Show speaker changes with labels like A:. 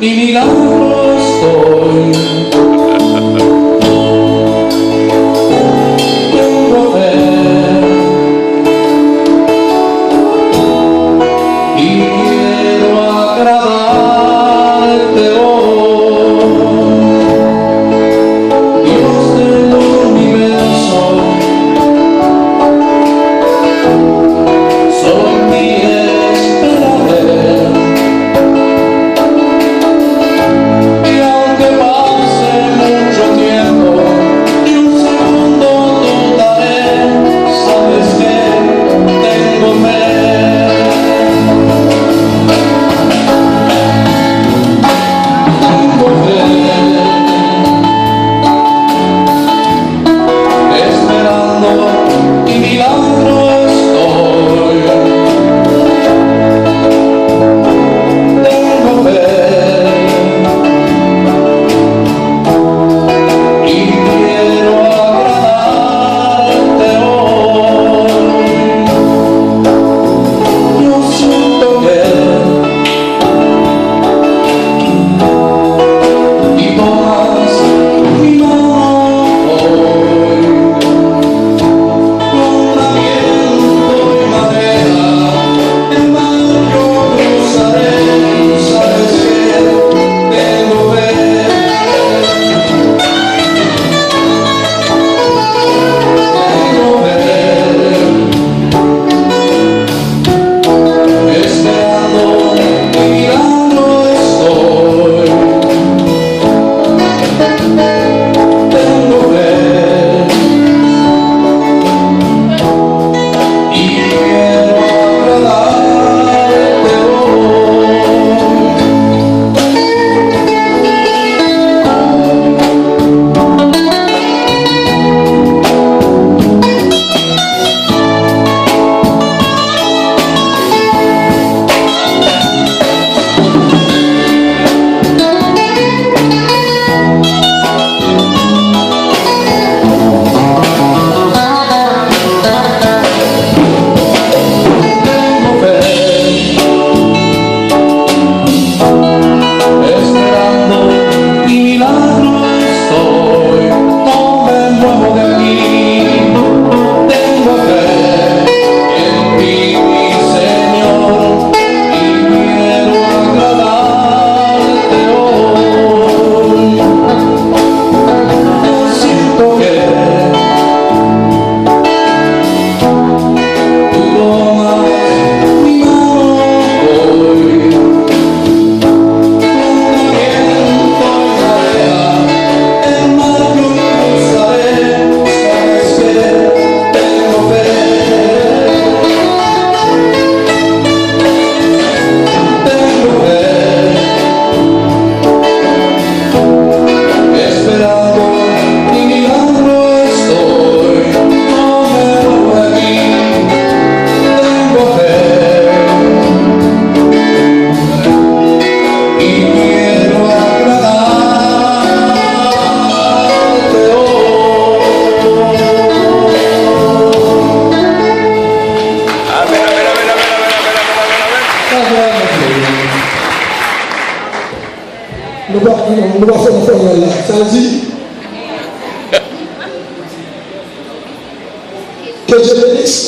A: y mirando estoy. Tengo fe y quiero agradarte hoy, Dios del universo. Solo en ti esperaré, y aunque pase mucho tiempo y un segundo dudaré, sabes que tengo fe. Tengo fe, esperando y milagro estoy. Tengo fe y quiero agradarte hoy. Yo siento que y tomas mi mano hoy, con viento y marea, el mar yo cruzaré, sabes que tengo fe. Tengo fe, esperando y mirando estoy. Tengo fe y quiero agradarte hoy. Tengo fe, esperando y milagro estoy, no me muevo de aquí. Tengo fe en ti, mi Señor, y quiero agradarte hoy. Yo siento que tú tomas mi mano hoy, con viento y marea, el mar yo cruzaré, sabes que tengo fe. Tengo fe, esperando y mirando estoy, no me muevo de aquí. Tengo fe y quiero agradarte hoy.
B: On va faire là. Ça dit que je bénisse.